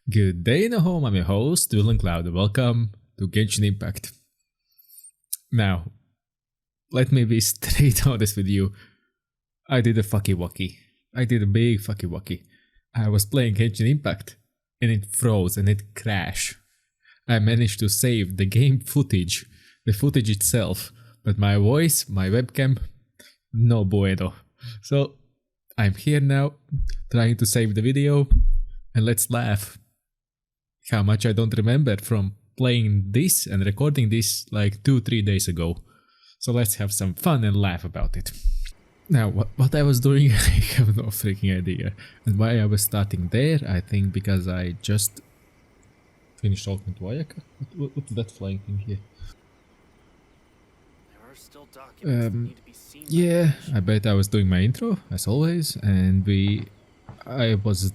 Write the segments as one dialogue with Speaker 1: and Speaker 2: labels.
Speaker 1: Good day, no home. I'm your host, VillainCloud. Welcome to Genshin Impact. Now, let me be straight honest with you. I did a Wacky. I did a big Wacky. I was playing Genshin Impact and it froze and it crashed. I managed to save the game footage, the footage itself, but my voice, my webcam, no bueno. So, I'm here now, trying to save the video, and let's laugh. How much I don't remember from playing this and recording this like 2-3 days ago. So let's have some fun and laugh about it. Now, what I was doing, I have no freaking idea. And why I was starting there, I think because I just finished talking to Wacky. What's that flying thing here?
Speaker 2: There are still documents that need to be seen.
Speaker 1: Yeah, I bet I was doing my intro, as always, and I was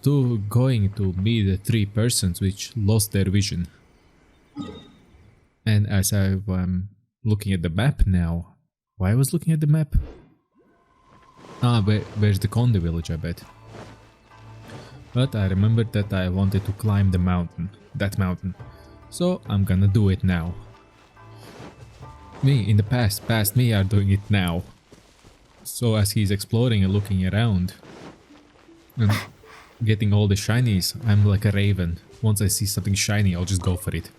Speaker 1: going to meet the 3 persons which lost their vision. And as I'm looking at the map now, why I was looking at the map? Where's the Conde village, I bet. But I remembered that I wanted to climb the mountain, that mountain. So I'm gonna do it now. Me, in the past me are doing it now. So as he's exploring and looking around, and getting all the shinies, I'm like a raven. Once I see something shiny, I'll just go for it.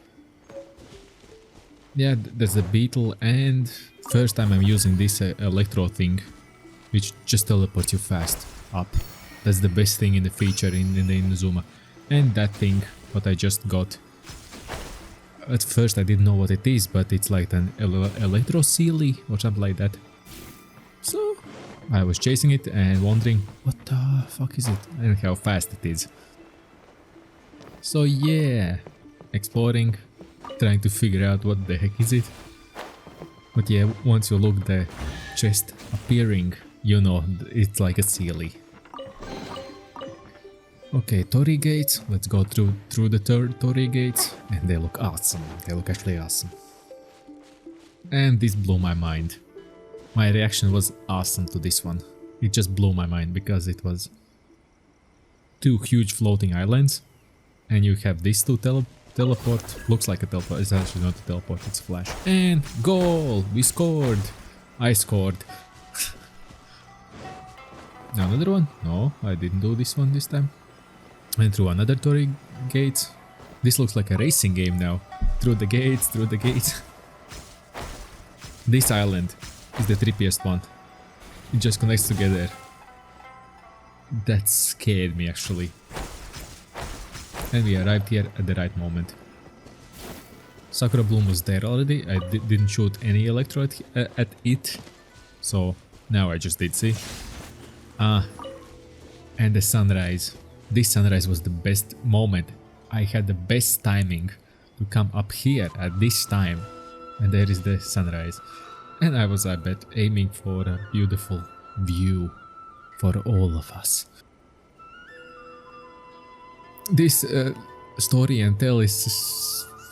Speaker 1: Yeah, there's the beetle, and first time I'm using this electro thing, which just teleports you fast up. That's the best thing in the feature in the Inazuma. And that thing, what I just got. At first I didn't know what it is, but it's like an electro sealy or something like that. So I was chasing it and wondering what the fuck is it and how fast it is. So yeah, exploring, trying to figure out what the heck is it. But yeah, once you look the chest appearing, you know it's like a sealy. Okay, Tori gates, let's go through the Tori gates, and they look awesome, they look actually awesome. And this blew my mind. My reaction was awesome to this one. It just blew my mind because it was 2 huge floating islands, and you have these 2 teleport. Looks like a teleport. It's actually not a teleport, it's a flash. And goal! We scored! I scored. Another one? No, I didn't do this one this time. And through another Tori gates. This looks like a racing game now. Through the gates, through the gates. This island is the trippiest one. It just connects together. That scared me actually. And we arrived here at the right moment. Sakura Bloom was there already. I didn't shoot any electro at it. So now I just did, see? And the sunrise. This sunrise was the best moment. I had the best timing to come up here at this time. And there is the sunrise. And I was, I bet, aiming for a beautiful view for all of us. This story and tell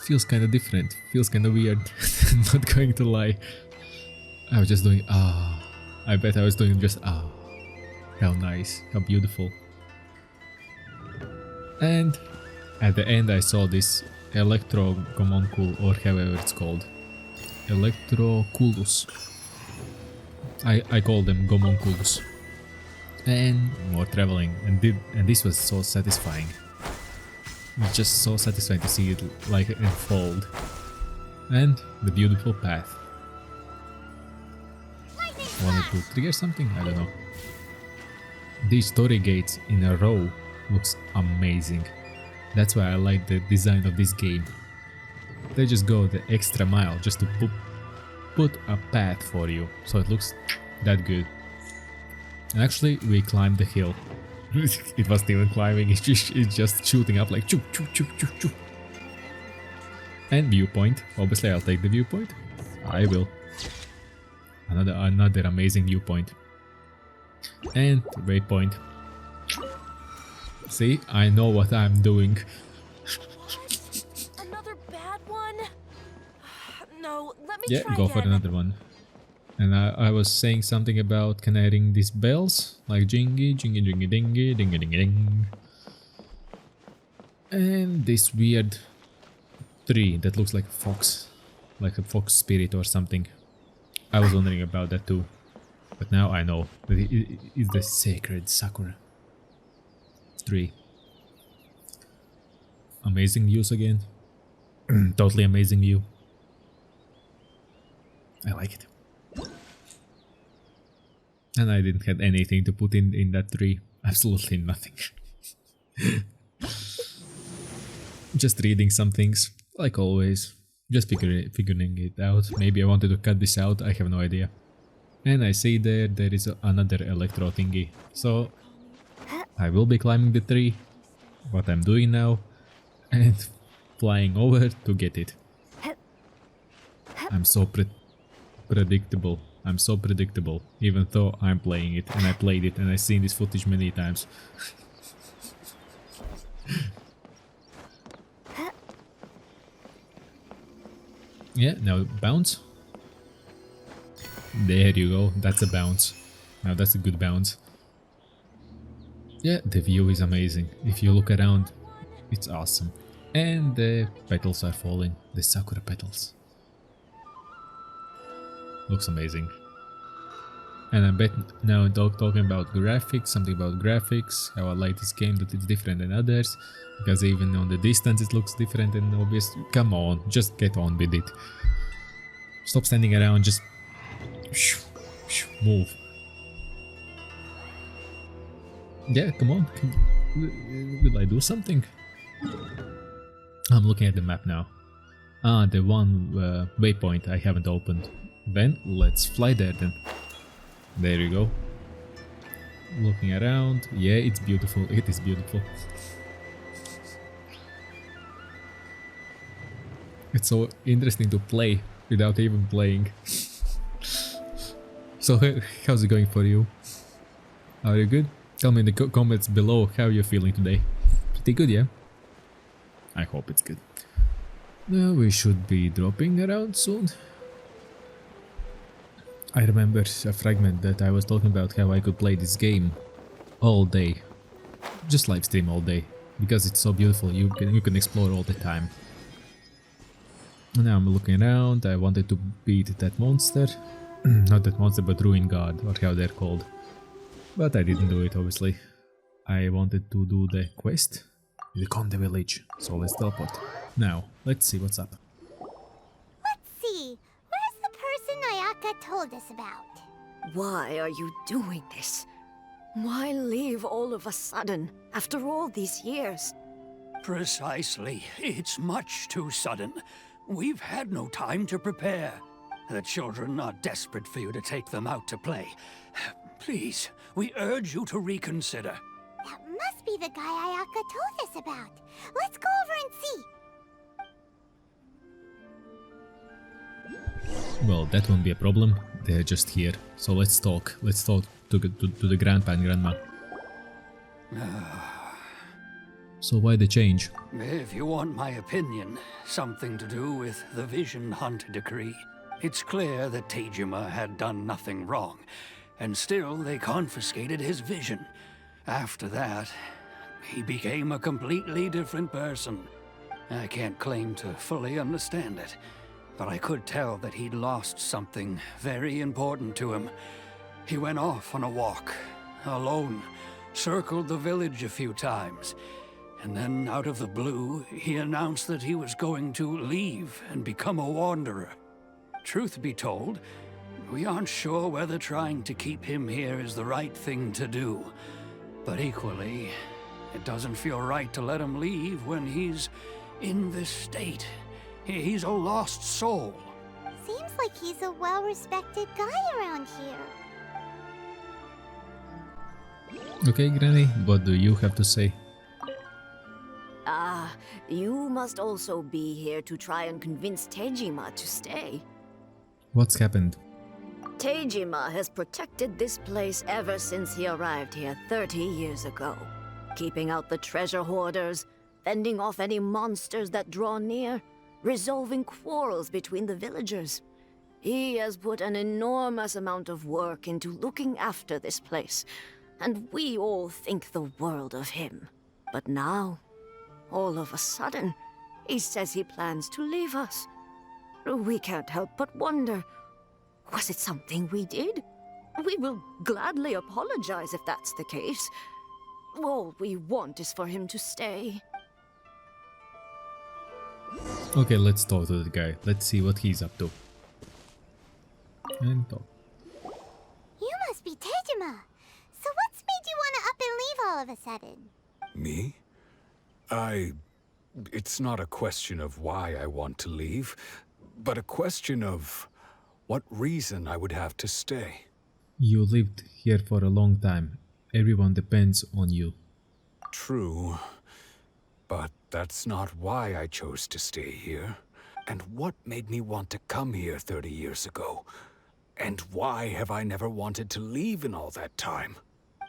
Speaker 1: feels kind of different, feels kind of weird. I'm not going to lie. I was just doing I bet I was doing just how nice, how beautiful. And at the end I saw this Electro Gomoncul, or however it's called. Electroculus. I call them Gomonculus. And more traveling, and this was so satisfying. It's just so satisfying to see it like unfold. And the beautiful path. Wanted to trigger something? I don't know. These story gates in a row looks amazing. That's why I like the design of this game. They just go the extra mile just to put a path for you, so it looks that good. And actually, we climbed the hill. It wasn't even climbing, it's just shooting up like choo choo choo choo choo. And viewpoint. Obviously, I'll take the viewpoint. I will. Another amazing viewpoint. And waypoint. See, I know what I'm doing.
Speaker 3: Another bad one? No, let me
Speaker 1: Yeah,
Speaker 3: try
Speaker 1: go
Speaker 3: again.
Speaker 1: for another one. And I was saying something about can I ring these bells? Like jingy, jingy, jingy, dingy, dingy, dingy, ding. And this weird tree that looks like a fox spirit or something. I was wondering about that too, but now I know that it is the sacred sakura tree. Amazing views again. Totally amazing view. I like it. And I didn't have anything to put in that tree. Absolutely nothing. Just reading some things, like always. Just figuring it out. Maybe I wanted to cut this out, I have no idea. And I see there is another electro thingy. So I will be climbing the tree, what I'm doing now, and flying over to get it. I'm so predictable. I'm so predictable, even though I'm playing it and I played it and I've seen this footage many times. Yeah, now bounce. There you go, that's a bounce. Now that's a good bounce. Yeah, the view is amazing. If you look around, it's awesome. And the petals are falling, the sakura petals. Looks amazing. And I bet now talking about graphics, something about graphics, how I like this game, that it's different than others, because even on the distance it looks different and obvious. Come on, just get on with it. Stop standing around, just move. Yeah, come on. Will I do something? I'm looking at the map now. Ah, the one waypoint I haven't opened. Then let's fly there then. There you go. Looking around. Yeah, it's beautiful. It is beautiful. It's so interesting to play without even playing. So how's it going for you? Are you good? Tell me in the comments below how you're feeling today. Pretty good, yeah? I hope it's good. Now we should be dropping around soon. I remember a fragment that I was talking about how I could play this game all day. Just live stream all day. Because it's so beautiful, you can explore all the time. Now I'm looking around, I wanted to beat that monster. Not that monster, but Ruin God, or how they're called. But I didn't do it, obviously. I wanted to do the quest. Recon the village, so let's teleport. Now, let's see what's up.
Speaker 4: Let's see. Where's the person Ayaka told us about?
Speaker 5: Why are you doing this? Why leave all of a sudden, after all these years?
Speaker 6: Precisely. It's much too sudden. We've had no time to prepare. The children are desperate for you to take them out to play. Please, we urge you to reconsider.
Speaker 4: That must be the guy Ayaka told us about. Let's go over and see.
Speaker 1: Well, that won't be a problem. They're just here. So let's talk. Let's talk to the grandpa and grandma. So why the change?
Speaker 6: If you want my opinion, something to do with the Vision Hunt decree. It's clear that Tejima had done nothing wrong, and still they confiscated his vision. After that, he became a completely different person. I can't claim to fully understand it, but I could tell that he'd lost something very important to him. He went off on a walk, alone, circled the village a few times, and then out of the blue, he announced that he was going to leave and become a wanderer. Truth be told, we aren't sure whether trying to keep him here is the right thing to do. But equally, it doesn't feel right to let him leave when he's in this state. He's a lost soul.
Speaker 4: Seems like he's a well-respected guy around here.
Speaker 1: Okay, Granny, what do you have to say?
Speaker 5: You must also be here to try and convince Tejima to stay.
Speaker 1: What's happened?
Speaker 5: Tejima has protected this place ever since he arrived here 30 years ago. Keeping out the treasure hoarders, fending off any monsters that draw near, resolving quarrels between the villagers. He has put an enormous amount of work into looking after this place, and we all think the world of him. But now, All of a sudden, he says he plans to leave us. We can't help but wonder, was it something we did? We will gladly apologize if that's the case. All we want is for him to stay.
Speaker 1: Okay, let's talk to the guy. Let's see what he's up to. And talk.
Speaker 4: You must be Tejima. So what's made you want to up and leave all of a sudden?
Speaker 7: Me? It's not a question of why I want to leave, but a question of what reason I would have to stay.
Speaker 1: You lived here for a long time. Everyone depends on you.
Speaker 7: True, but that's not why I chose to stay here. And what made me want to come here 30 years ago? And why have I never wanted to leave in all that time?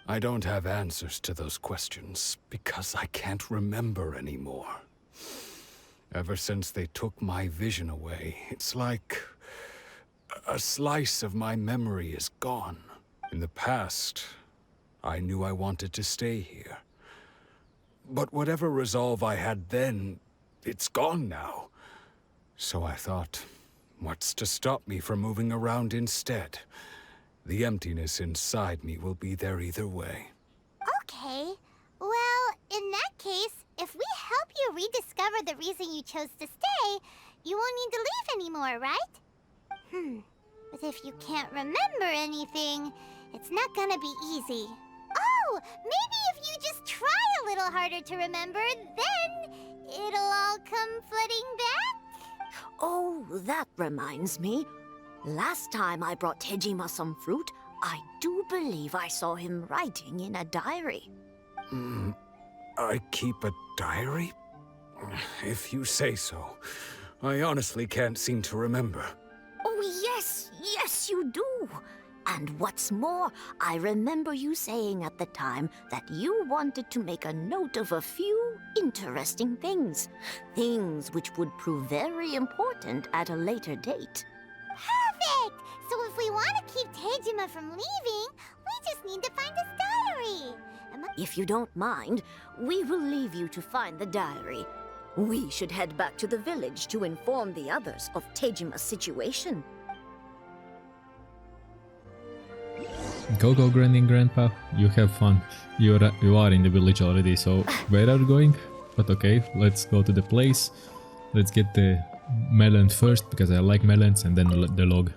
Speaker 7: I don't have answers to those questions because I can't remember anymore. Ever since they took my vision away, it's like a slice of my memory is gone. In the past, I knew I wanted to stay here. But whatever resolve I had then, it's gone now. So I thought, what's to stop me from moving around instead? The emptiness inside me will be there either way.
Speaker 4: Okay. Well, in that case, if we help you rediscover the reason you chose to stay, you won't need to leave anymore, right? But if you can't remember anything, it's not gonna be easy. Oh, maybe if you just try a little harder to remember, then it'll all come flooding back?
Speaker 5: Oh, that reminds me. Last time I brought Tejima some fruit, I do believe I saw him writing in a diary.
Speaker 7: I keep a diary? If you say so. I honestly can't seem to remember.
Speaker 5: Oh, yes, you do. And what's more, I remember you saying at the time that you wanted to make a note of a few interesting things. Things which would prove very important at a later date.
Speaker 4: Perfect! So if we want to keep Tejima from leaving, we just need to find his diary.
Speaker 5: If you don't mind, we will leave you to find the diary. We should head back to the village to inform the others of Tejima's situation.
Speaker 1: Go, Granny and Grandpa. You have fun. You are in the village already, so where are you going? But okay, let's go to the place. Let's get the melon first, because I like melons, and then the log.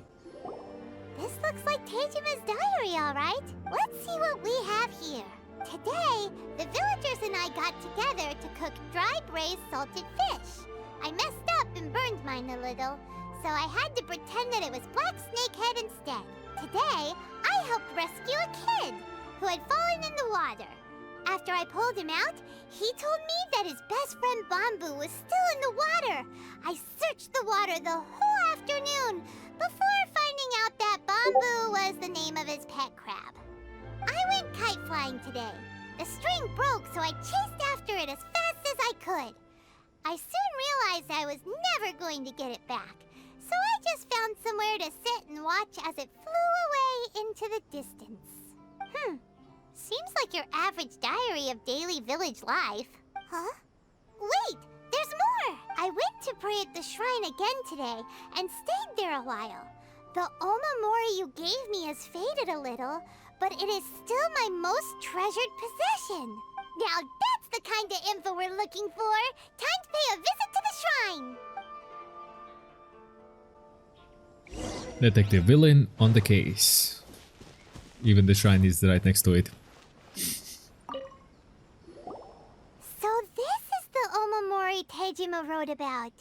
Speaker 4: This looks like Tejima's diary, alright. Let's see what we have here. Today, the villagers and I got together to cook dry braised salted fish. I messed up and burned mine a little, so I had to pretend that it was black snakehead instead. Today, I helped rescue a kid who had fallen in the water. After I pulled him out, he told me that his best friend Bamboo was still in the water. I searched the water the whole afternoon before finding out that Bamboo was the name of his pet crab. I went kite flying today. The string broke, so I chased after it as fast as I could. I soon realized I was never going to get it back, so I just found somewhere to sit and watch as it flew away into the distance. Seems like your average diary of daily village life. Huh? Wait, there's more! I went to pray at the shrine again today and stayed there a while. The Omamori you gave me has faded a little, but it is still my most treasured possession. Now that's the kind of info we're looking for. Time to pay a visit to the shrine.
Speaker 1: Detective Villain on the case. Even the shrine is right next to it.
Speaker 4: So this is the Omamori Tejima wrote about.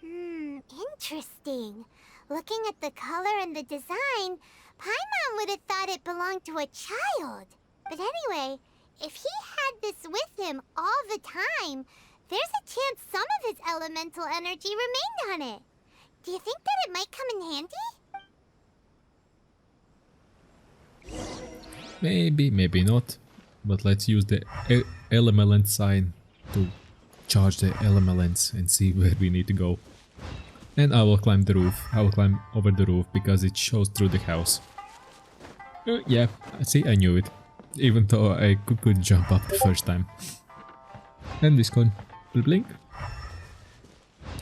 Speaker 4: Interesting. Looking at the color and the design, Paimon would have thought it belonged to a child. But anyway, if he had this with him all the time, there's a chance some of his elemental energy remained on it. Do you think that it might come in handy?
Speaker 1: Maybe, maybe not. But let's use the element sign to charge the elements and see where we need to go. And I will climb the roof. I will climb over the roof because it shows through the house. Yeah, see, I knew it. Even though I could jump up the first time. And this one. Blink.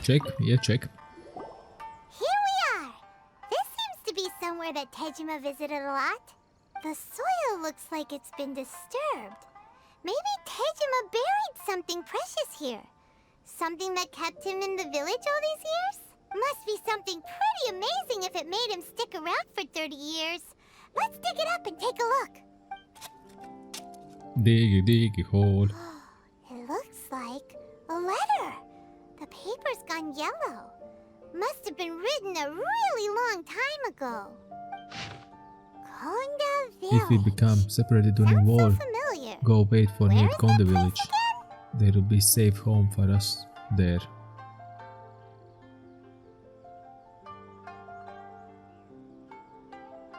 Speaker 1: Check. Yeah, check.
Speaker 4: Here we are! This seems to be somewhere that Tejima visited a lot. The soil looks like it's been disturbed. Maybe Tejima buried something precious here. Something that kept him in the village all these years? Must be something pretty amazing if it made him stick around for 30 years. Let's dig it up and take a look.
Speaker 1: Diggy hole.
Speaker 4: It looks like a letter. The paper's gone yellow. Must have been written a really long time ago. Konda Village.
Speaker 1: If we become separated during
Speaker 4: Sounds
Speaker 1: war,
Speaker 4: so familiar.
Speaker 1: go wait for
Speaker 4: Where
Speaker 1: near
Speaker 4: is
Speaker 1: Konda
Speaker 4: that place
Speaker 1: village.
Speaker 4: again?
Speaker 1: There will be safe home for us there.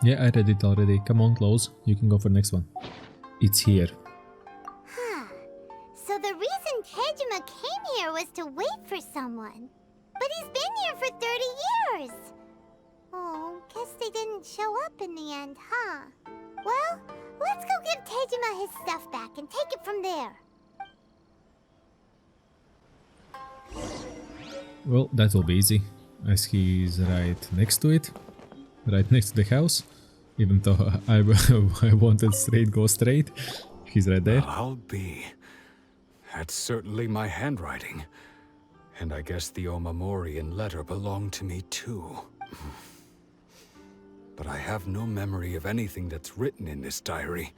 Speaker 1: Yeah, I read it already. Come on, close. You can go for next one. It's here.
Speaker 4: Huh. So the reason Tejima came here was to wait for someone. But he's been here for 30 years. Oh, guess they didn't show up in the end, huh? Well, let's go give Tejima his stuff back and take it from there.
Speaker 1: Well, that will be easy, as he's right next to it. Right next to the house. Even though I wanted go straight. He's right there.
Speaker 7: I'll be. That's certainly my handwriting. And I guess the Omamorian letter belonged to me too. But I have no memory of anything that's written in this diary.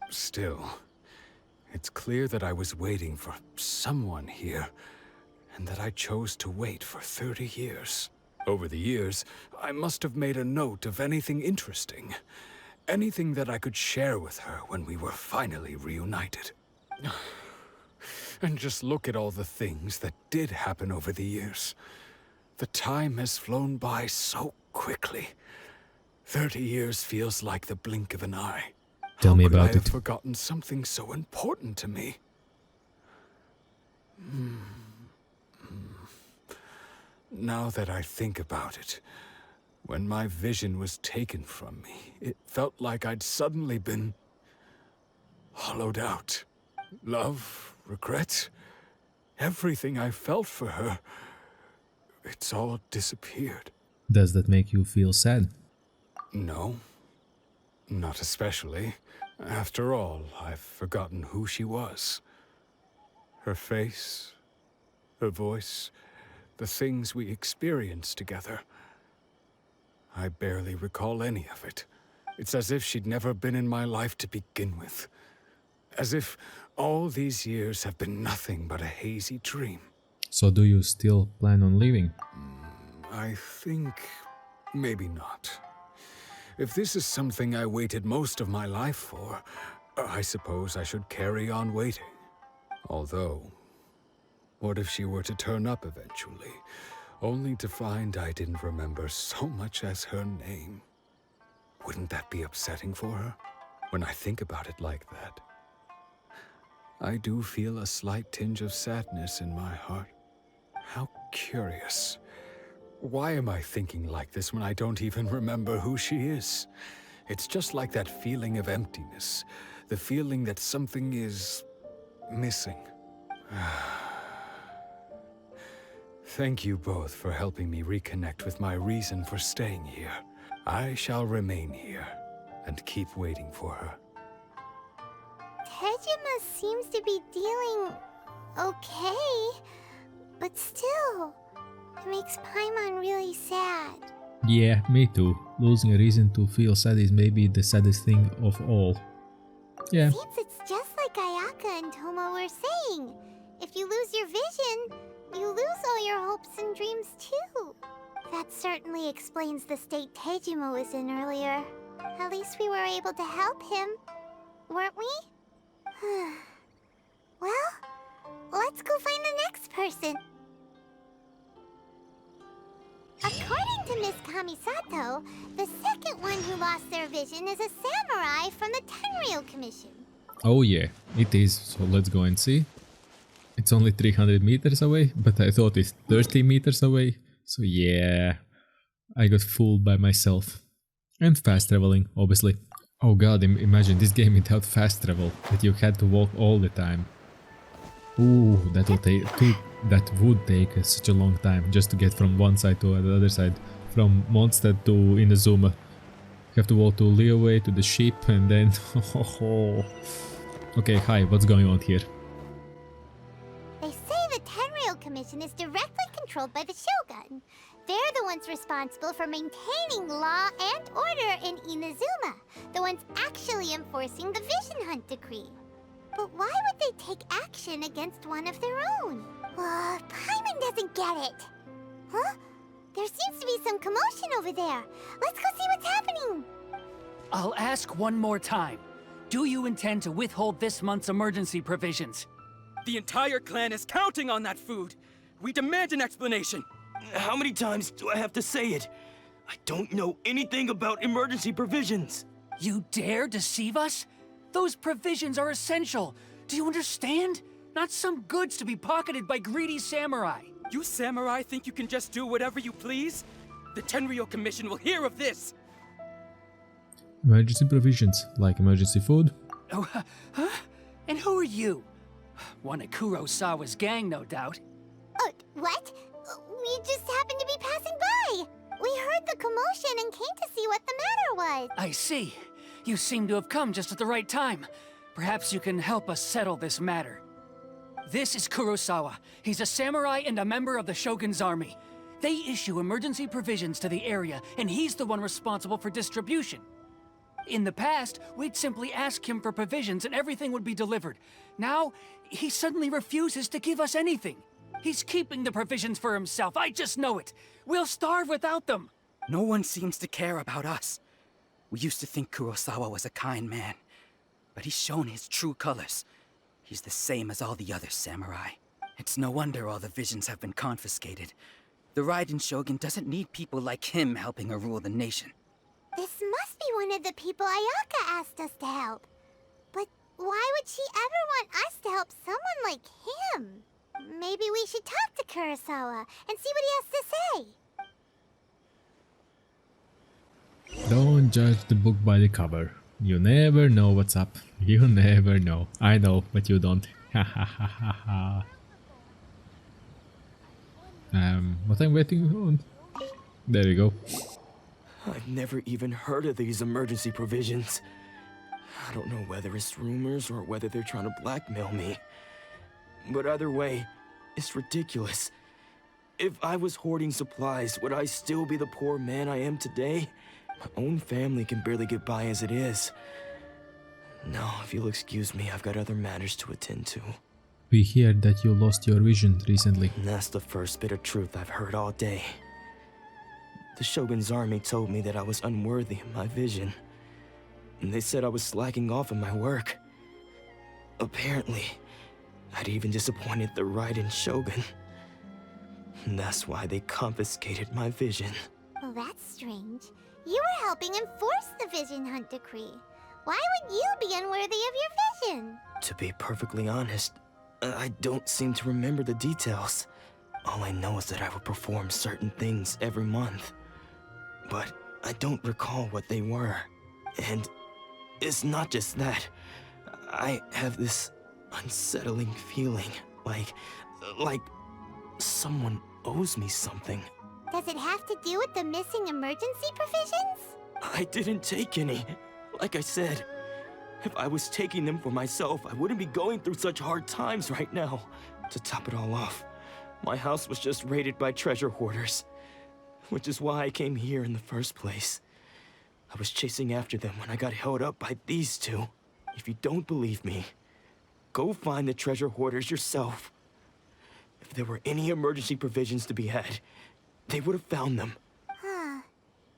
Speaker 7: Still, it's clear that I was waiting for someone here, and that I chose to wait for 30 years. Over the years, I must have made a note of anything interesting. Anything that I could share with her when we were finally reunited. And just look at all the things that did happen over the years. The time has flown by so quickly. 30 years feels like the blink of an eye.
Speaker 1: Tell me
Speaker 7: How could
Speaker 1: about
Speaker 7: I have
Speaker 1: it.
Speaker 7: forgotten something so important to me? Now that I think about it, when my vision was taken from me, it felt like I'd suddenly been hollowed out. Love, regret, everything I felt for her, it's all disappeared.
Speaker 1: Does that make you feel sad?
Speaker 7: No, not especially. After all, I've forgotten who she was. Her face, her voice, the things we experienced together. I barely recall any of it. It's as if she'd never been in my life to begin with. As if all these years have been nothing but a hazy dream.
Speaker 1: So do you still plan on leaving?
Speaker 7: I think maybe not. If this is something I waited most of my life for, I suppose I should carry on waiting. Although, what if she were to turn up eventually, only to find I didn't remember so much as her name? Wouldn't that be upsetting for her? When I think about it like that, I do feel a slight tinge of sadness in my heart. How curious. Why am I thinking like this when I don't even remember who she is? It's just like that feeling of emptiness, the feeling that something is missing. Thank you both for helping me reconnect with my reason for staying here. I shall remain here and keep waiting for her.
Speaker 4: Tejima seems to be dealing okay, but still, it makes Paimon really sad.
Speaker 1: Yeah, me too. Losing a reason to feel sad is maybe the saddest thing of all. Yeah.
Speaker 4: Seems it's just like Ayaka and Toma were saying. If you lose your vision, you lose all your hopes and dreams too. That certainly explains the state Tejima was in earlier. At least we were able to help him, weren't we? Well, let's go find the next person. According to Miss Kamisato, the second one who lost their vision is a samurai from the Tenryou Commission.
Speaker 1: Oh yeah, it is. So let's go and see. It's only 300 meters away, but I thought it's 30 meters away. So yeah, I got fooled by myself. And fast traveling, obviously. Oh god, imagine this game without fast travel, that you had to walk all the time. Ooh, that would take such a long time just to get from one side to the other side. From Mondstadt to Inazuma. You have to walk to Leeway to the ship and then... Okay, hi, what's going on here?
Speaker 4: They say the Tenryou Commission is directly controlled by the Shogun. They're the ones responsible for maintaining law and order in Inazuma. The ones actually enforcing the Vision Hunt Decree. But why would they take action against one of their own? Paimon doesn't get it. Huh? There seems to be some commotion over there. Let's go see what's happening.
Speaker 8: I'll ask one more time. Do you intend to withhold this month's emergency provisions?
Speaker 2: The entire clan is counting on that food. We demand an explanation.
Speaker 9: How many times do I have to say it? I don't know anything about emergency provisions.
Speaker 8: You dare deceive us? Those provisions are essential. Do you understand? Not some goods to be pocketed by greedy samurai.
Speaker 2: You samurai think you can just do whatever you please? The Tenryou Commission will hear of this!
Speaker 1: Emergency provisions, like emergency food?
Speaker 8: Oh, huh? And who are you? One of Kurosawa's gang, no doubt.
Speaker 4: What? We just happened to be passing by. We heard the commotion and came to see what the matter was.
Speaker 8: I see. You seem to have come just at the right time. Perhaps you can help us settle this matter. This is Kurosawa. He's a samurai and a member of the Shogun's army. They issue emergency provisions to the area, and he's the one responsible for distribution. In the past, we'd simply ask him for provisions and everything would be delivered. Now, he suddenly refuses to give us anything. He's keeping the provisions for himself, I just know it. We'll starve without them.
Speaker 2: No one seems to care about us. We used to think Kurosawa was a kind man, but he's shown his true colors. He's the same as all the other samurai. It's no wonder all the visions have been confiscated. The Raiden Shogun doesn't need people like him helping her rule the nation.
Speaker 4: This must be one of the people Ayaka asked us to help. But why would she ever want us to help someone like him? Maybe we should talk to Kurosawa and see what he has to say.
Speaker 1: Don't judge the book by the cover. You never know what's up. You never know. I know, but you don't. Ha ha ha ha ha. What I'm waiting on? There we go.
Speaker 9: I've never even heard of these emergency provisions. I don't know whether it's rumors or whether they're trying to blackmail me. But either way, it's ridiculous. If I was hoarding supplies, would I still be the poor man I am today? My own family can barely get by as it is. No, if you'll excuse me, I've got other matters to attend to.
Speaker 1: We hear that you lost your vision recently.
Speaker 9: And that's the first bit of truth I've heard all day. The Shogun's army told me that I was unworthy of my vision. And they said I was slacking off in my work. Apparently, I'd even disappointed the Raiden Shogun. And that's why they confiscated my vision.
Speaker 4: Well, that's strange. You were helping enforce the Vision Hunt Decree. Why would you be unworthy of your vision?
Speaker 9: To be perfectly honest, I don't seem to remember the details. All I know is that I would perform certain things every month. But I don't recall what they were. And it's not just that. I have this unsettling feeling, like someone owes me something.
Speaker 4: Does it have to do with the missing emergency provisions?
Speaker 9: I didn't take any. Like I said, if I was taking them for myself, I wouldn't be going through such hard times right now. To top it all off, my house was just raided by treasure hoarders, which is why I came here in the first place. I was chasing after them when I got held up by these two. If you don't believe me, go find the treasure hoarders yourself. If there were any emergency provisions to be had, they would have found them.
Speaker 4: Huh.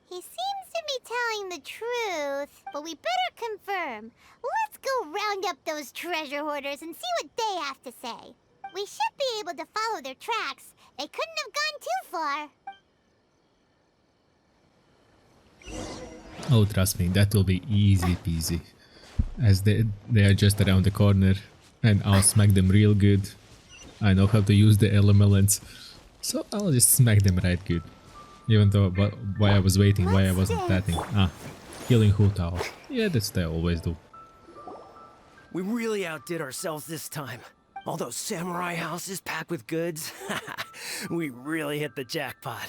Speaker 4: He seems to be telling the truth, but we better confirm. Let's go round up those treasure hoarders and see what they have to say. We should be able to follow their tracks. They couldn't have gone too far.
Speaker 1: Oh, trust me, that will be easy peasy. As they are just around the corner, and I'll smack them real good. I know how to use the elements, so I'll just smack them right good. Even though, why I was waiting, why I wasn't batting. Ah, healing Hu Tao. Yeah, that's what I always do.
Speaker 10: We really outdid ourselves this time. All those samurai houses packed with goods. We really hit the jackpot.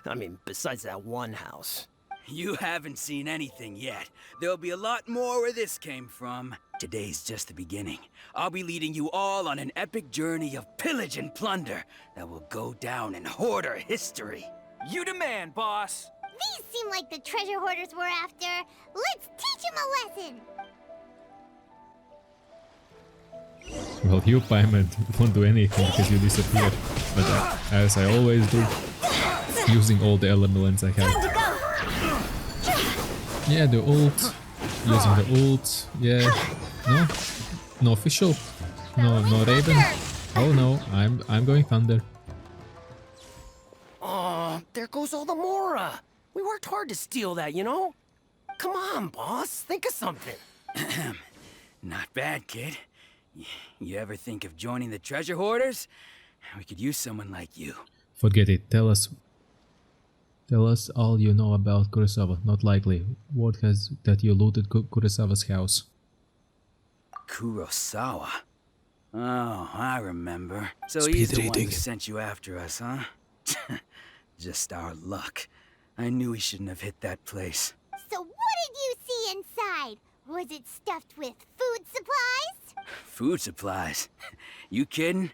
Speaker 10: I mean, besides that one house.
Speaker 2: You haven't seen anything yet. There'll be a lot more where this came from. Today's just the beginning. I'll be leading you all on an epic journey of pillage and plunder that will go down in hoarder history.
Speaker 8: You demand, boss.
Speaker 4: These seem like the treasure hoarders we're after. Let's teach them a lesson.
Speaker 1: Well, you, Paimon, won't do anything because you disappeared. But as I always do, using all the elements I have. Yeah, the ult. Using the ult. Yeah. No? No official? No Raven? Oh no, I'm going Thunder.
Speaker 10: Oh, there goes all the Mora. We worked hard to steal that, you know? Come on, boss. Think of something.
Speaker 2: Not bad, kid. You ever think of joining the treasure hoarders? We could use someone like you.
Speaker 1: Forget it. Tell us all you know about Kurosawa. Not likely. Word has that you looted Kurosawa's house.
Speaker 2: Kurosawa? Oh, I remember. So
Speaker 7: Speed
Speaker 2: he's the one
Speaker 7: reading.
Speaker 2: who sent you after us, huh? Just our luck. I knew we shouldn't have hit that place.
Speaker 4: So what did you see inside? Was it stuffed with food supplies?
Speaker 2: Food supplies? You kidding?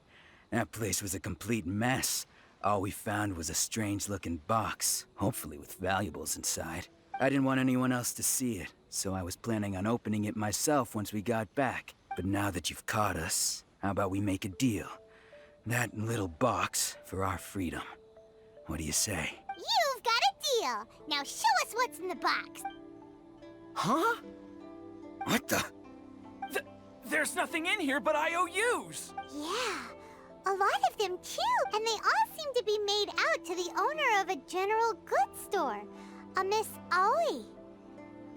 Speaker 2: That place was a complete mess. All we found was a strange-looking box, hopefully with valuables inside. I didn't want anyone else to see it, so I was planning on opening it myself once we got back. But now that you've caught us, how about we make a deal? That little box for our freedom. What do you say?
Speaker 4: You've got a deal. Now show us what's in the box.
Speaker 10: Huh?
Speaker 2: What the?
Speaker 8: There's nothing in here but IOUs.
Speaker 4: Yeah, a lot of them too, and they all seem to be made out to the owner of a general goods store, a Miss Aoi.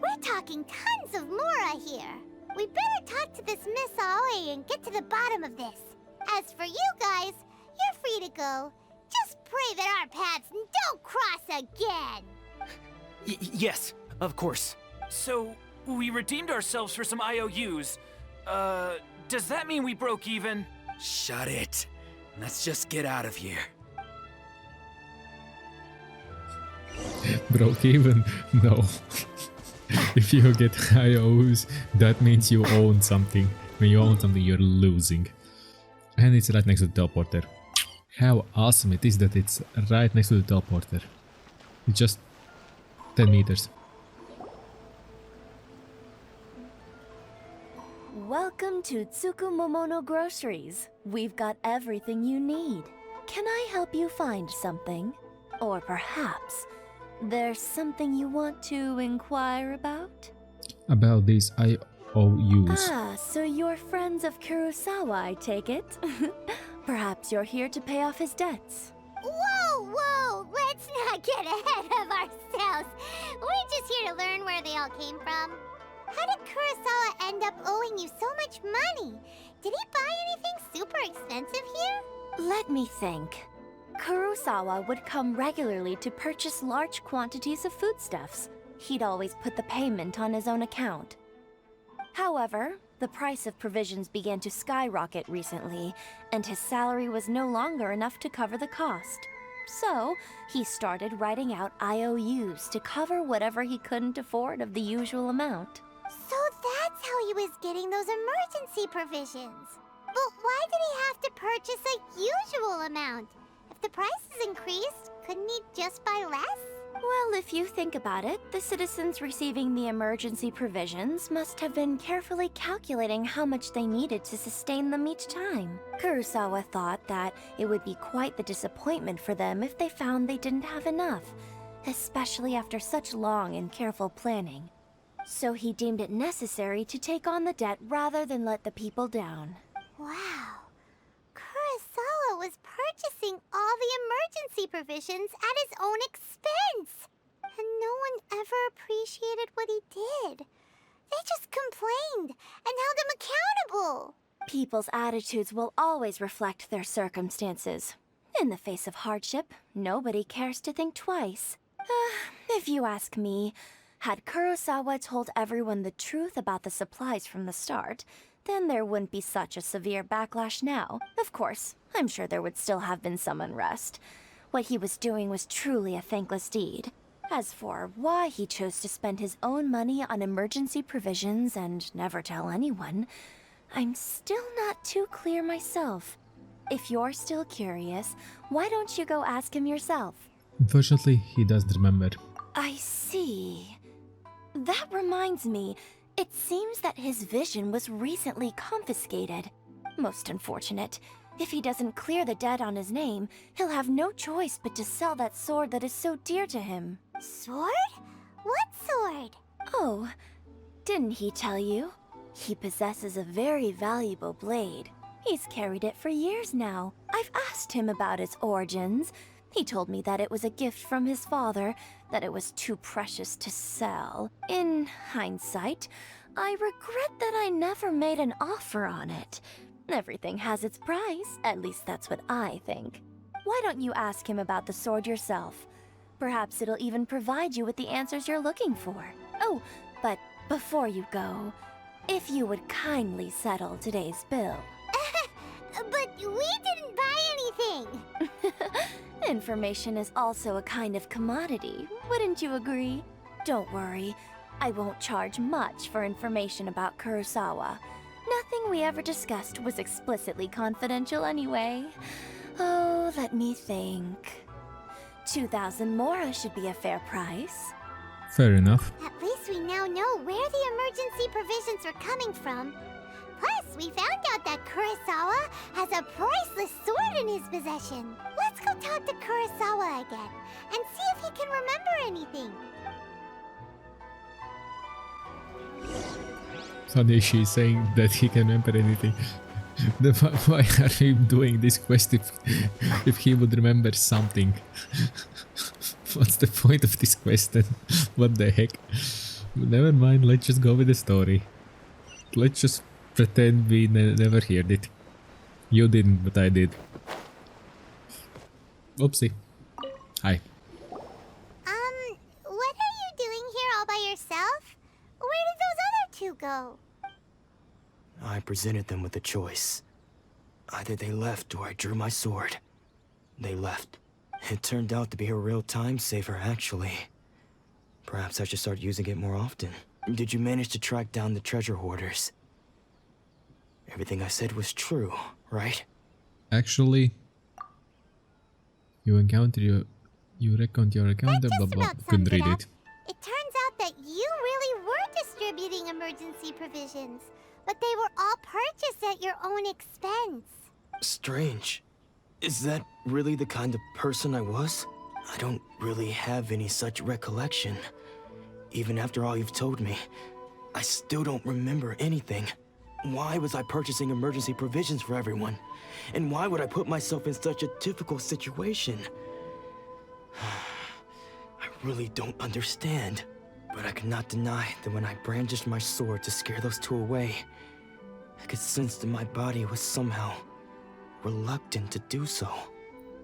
Speaker 4: We're talking tons of Mora here. We better talk to this Miss Aoi and get to the bottom of this. As for you guys, you're free to go. Just pray that our paths don't cross again.
Speaker 10: Yes, of course.
Speaker 8: So, we redeemed ourselves for some IOUs. Does that mean we broke even?
Speaker 2: Shut it. Let's just get out of here.
Speaker 1: Broke even? No. If you get IOs, that means you own something. When you own something, you're losing. And it's right next to the teleporter. How awesome it is that it's right next to the teleporter. It's just 10 meters.
Speaker 11: Welcome to Tsukumomono Groceries. We've got everything you need. Can I help you find something? Or perhaps there's something you want to inquire about?
Speaker 1: About these IOUs.
Speaker 11: Ah, so you're friends of Kurosawa, I take it? Perhaps you're here to pay off his debts.
Speaker 4: Whoa, let's not get ahead of ourselves. We're just here to learn where they all came from. How did Kurosawa end up owing you so much money? Did he buy anything super expensive here?
Speaker 11: Let me think. Kurosawa would come regularly to purchase large quantities of foodstuffs. He'd always put the payment on his own account. However, the price of provisions began to skyrocket recently, and his salary was no longer enough to cover the cost. So, he started writing out IOUs to cover whatever he couldn't afford of the usual amount.
Speaker 4: So that's how he was getting those emergency provisions. But why did he have to purchase a usual amount? If the prices increased, couldn't he just buy less?
Speaker 11: Well, if you think about it, the citizens receiving the emergency provisions must have been carefully calculating how much they needed to sustain them each time. Kurosawa thought that it would be quite the disappointment for them if they found they didn't have enough, especially after such long and careful planning. So he deemed it necessary to take on the debt rather than let the people down.
Speaker 4: Wow. Kurosawa was purchasing all the emergency provisions at his own expense. And no one ever appreciated what he did. They just complained and held him accountable.
Speaker 11: People's attitudes will always reflect their circumstances. In the face of hardship, nobody cares to think twice. If you ask me, had Kurosawa told everyone the truth about the supplies from the start, then there wouldn't be such a severe backlash now. Of course, I'm sure there would still have been some unrest. What he was doing was truly a thankless deed. As for why he chose to spend his own money on emergency provisions and never tell anyone, I'm still not too clear myself. If you're still curious, why don't you go ask him yourself?
Speaker 1: Unfortunately, he doesn't remember.
Speaker 11: I see. That reminds me, it seems that his vision was recently confiscated. Most unfortunate. If he doesn't clear the debt on his name, he'll have no choice but to sell that sword that is so dear to him.
Speaker 4: Sword? What sword?
Speaker 11: Oh, didn't he tell you? He possesses a very valuable blade. He's carried it for years now. I've asked him about its origins. He told me that it was a gift from his father, that it was too precious to sell. In hindsight, I regret that I never made an offer on it. Everything has its price, at least that's what I think. Why don't you ask him about the sword yourself? Perhaps it'll even provide you with the answers you're looking for. Oh, but before you go, if you would kindly settle today's bill.
Speaker 4: But we didn't buy anything!
Speaker 11: Information is also a kind of commodity, wouldn't you agree? Don't worry, I won't charge much for information about Kurosawa. Nothing we ever discussed was explicitly confidential anyway. Oh, let me think. 2,000 mora should be a fair price.
Speaker 1: Fair enough.
Speaker 4: At least we now know where the emergency provisions are coming from. Plus, we found out that Kurosawa has a priceless sword in his possession. Let's go talk to Kurosawa again and see if he can remember anything.
Speaker 1: Suddenly she's saying that he can remember anything. Why are we doing this quest if he would remember something? What's the point of this quest then? What the heck? Never mind, let's just go with the story. Let's just pretend we never heard it. You didn't, but I did. Oopsie. Hi.
Speaker 4: What are you doing here all by yourself? Where did those other two go?
Speaker 9: I presented them with a choice. Either they left or I drew my sword. They left. It turned out to be a real time saver, actually. Perhaps I should start using it more often. Did you manage to track down the treasure hoarders? Everything I said was true, right?
Speaker 1: Actually, you recount your account, blah blah. Couldn't read it.
Speaker 4: It turns out that you really were distributing emergency provisions, but they were all purchased at your own expense.
Speaker 9: Strange. Is that really the kind of person I was? I don't really have any such recollection. Even after all you've told me, I still don't remember anything. Why was I purchasing emergency provisions for everyone? And why would I put myself in such a difficult situation? I really don't understand. But I cannot deny that when I brandished my sword to scare those two away, I could sense that my body was somehow reluctant to do so.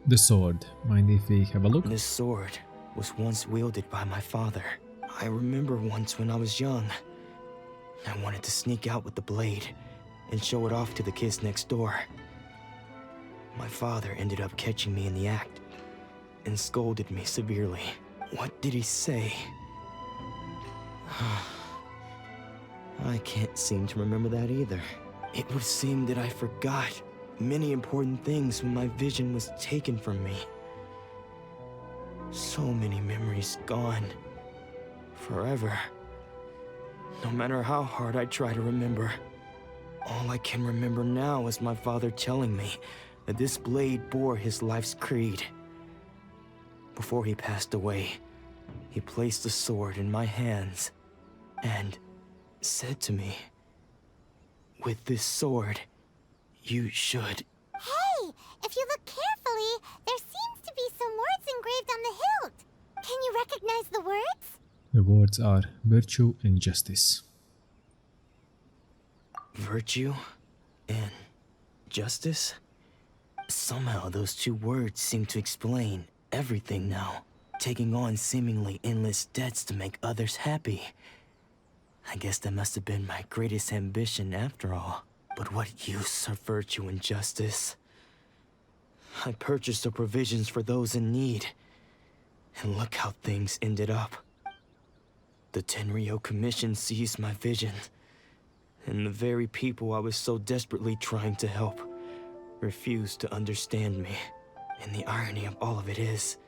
Speaker 1: The sword. Mind if we have a look?
Speaker 9: This sword was once wielded by my father. I remember once when I was young, I wanted to sneak out with the blade and show it off to the kids next door. My father ended up catching me in the act and scolded me severely. What did he say? I can't seem to remember that either. It would seem that I forgot many important things when my vision was taken from me. So many memories gone. Forever. No matter how hard I try to remember, all I can remember now is my father telling me that this blade bore his life's creed. Before he passed away, he placed the sword in my hands and said to me, "With this sword, you should..."
Speaker 4: Hey, if you look carefully, there seems to be some words engraved on the hilt. Can you recognize the words?
Speaker 1: The words are virtue and justice.
Speaker 9: Virtue and justice? Somehow those two words seem to explain everything now. Taking on seemingly endless debts to make others happy. I guess that must have been my greatest ambition after all. But what use of virtue and justice? I purchased the provisions for those in need. And look how things ended up. The Tenryo Commission seized my vision. And the very people I was so desperately trying to help refused to understand me. And the irony of all of it is,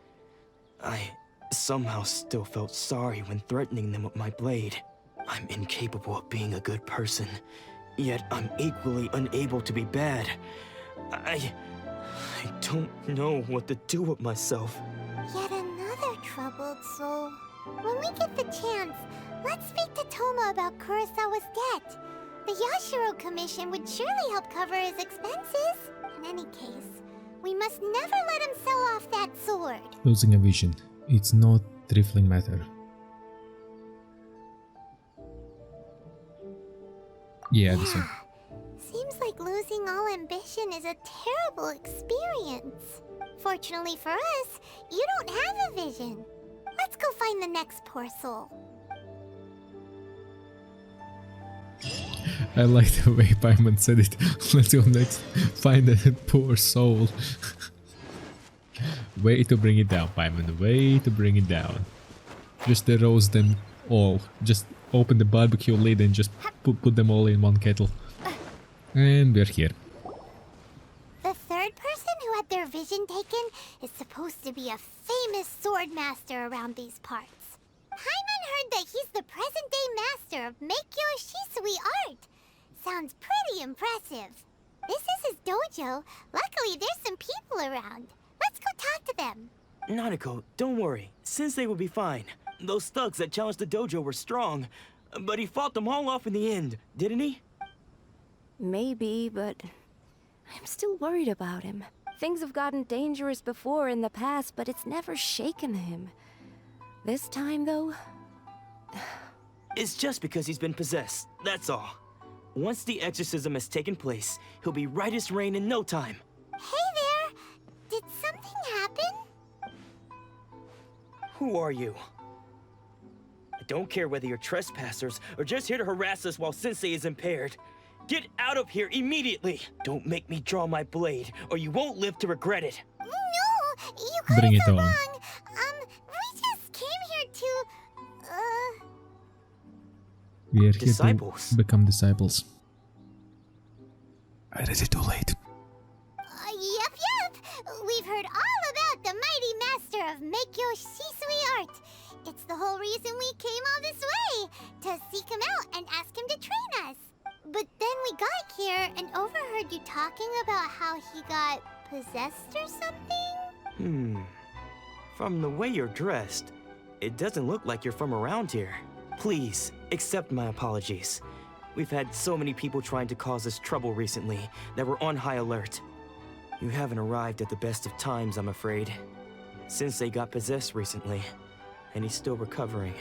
Speaker 9: I somehow still felt sorry when threatening them with my blade. I'm incapable of being a good person, yet I'm equally unable to be bad. I don't know what to do with myself.
Speaker 4: Yet another troubled soul. When we get the chance, let's speak to Toma about Kurosawa's debt. The Yashiro Commission would surely help cover his expenses. In any case, we must never let him sell off that sword.
Speaker 1: Losing a vision. It's not trifling matter. Yeah, this one.
Speaker 4: Seems like losing all ambition is a terrible experience. Fortunately for us, you don't have a vision. Let's go find the next poor soul.
Speaker 1: I like the way Paimon said it. Let's go next. Find a poor soul. Way to bring it down, Paimon. Way to bring it down. Just roast them all. Just open the barbecue lid and just put them all in one kettle. And we're here.
Speaker 4: The third person who had their vision taken is supposed to be a famous sword master around these parts. Paimon heard that he's the present-day master of Meikyo Shisui art. Sounds pretty impressive. This is his dojo. Luckily, there's some people around. Let's go talk to them.
Speaker 9: Nanako, don't worry. Sensei will be fine. Those thugs that challenged the dojo were strong, but he fought them all off in the end, didn't he?
Speaker 11: Maybe, but I'm still worried about him. Things have gotten dangerous before in the past, but it's never shaken him. This time, though...
Speaker 9: It's just because he's been possessed, that's all. Once the exorcism has taken place, he'll be right as rain in no time.
Speaker 4: Hey there! Did something happen?
Speaker 9: Who are you? I don't care whether you're trespassers or just here to harass us while Sensei is impaired. Get out of here immediately! Don't make me draw my blade, or you won't live to regret it.
Speaker 4: No! You got
Speaker 1: Bring
Speaker 4: it
Speaker 1: it
Speaker 4: so
Speaker 1: on.
Speaker 4: wrong. We just came here to...
Speaker 1: We are here
Speaker 9: Disciples.
Speaker 1: to become disciples. Is it too late?
Speaker 4: Yep. We've heard all about the mighty master of Meikyo Shisui art. It's the whole reason we came all this way, to seek him out and ask him to train us. But then we got here and overheard you talking about how he got possessed or something?
Speaker 9: From the way you're dressed, it doesn't look like you're from around here. Please, accept my apologies. We've had so many people trying to cause us trouble recently that we're on high alert. You haven't arrived at the best of times, I'm afraid. Sensei got possessed recently, and he's still recovering.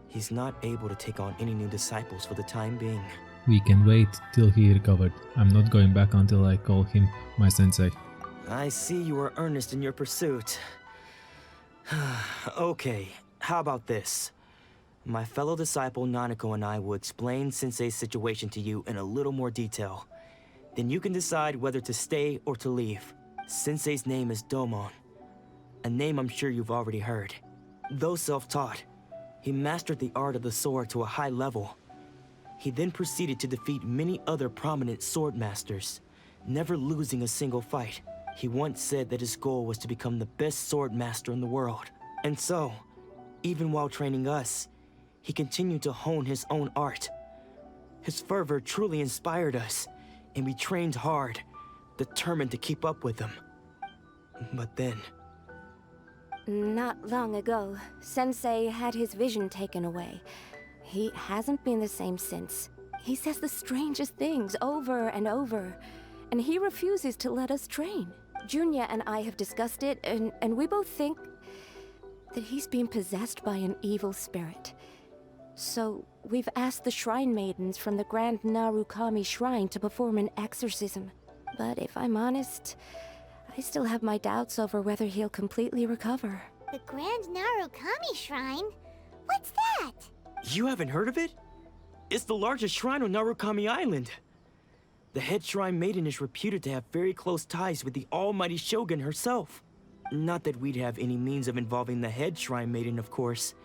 Speaker 9: He's not able to take on any new disciples for the time being.
Speaker 1: We can wait till he recovered. I'm not going back until I call him my sensei.
Speaker 9: I see you are earnest in your pursuit. Okay, how about this? My fellow disciple Nanako and I will explain Sensei's situation to you in a little more detail. Then you can decide whether to stay or to leave. Sensei's name is Domon, a name I'm sure you've already heard. Though self-taught, he mastered the art of the sword to a high level. He then proceeded to defeat many other prominent sword masters, never losing a single fight. He once said that his goal was to become the best sword master in the world. And so, even while training us, he continued to hone his own art. His fervor truly inspired us, and we trained hard, determined to keep up with him. But then...
Speaker 11: Not long ago, Sensei had his vision taken away. He hasn't been the same since. He says the strangest things over and over, and he refuses to let us train. Junya and I have discussed it, and we both think that he's being possessed by an evil spirit. So, we've asked the shrine maidens from the Grand Narukami Shrine to perform an exorcism. But if I'm honest, I still have my doubts over whether he'll completely recover.
Speaker 4: The Grand Narukami Shrine? What's that?
Speaker 9: You haven't heard of it? It's the largest shrine on Narukami Island. The head Shrine Maiden is reputed to have very close ties with the almighty Shogun herself. Not that we'd have any means of involving the head Shrine Maiden, of course.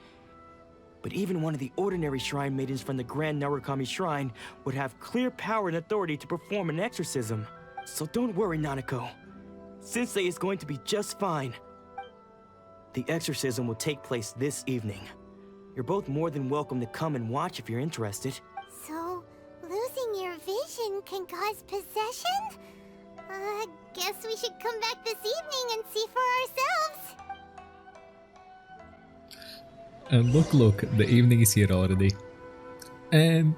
Speaker 9: But even one of the ordinary Shrine Maidens from the Grand Narukami Shrine would have clear power and authority to perform an exorcism. So don't worry, Nanako. Sensei is going to be just fine. The exorcism will take place this evening. You're both more than welcome to come and watch if you're interested.
Speaker 4: So, losing your vision can cause possession? Guess we should come back this evening and see for ourselves.
Speaker 1: And look, the evening is here already. And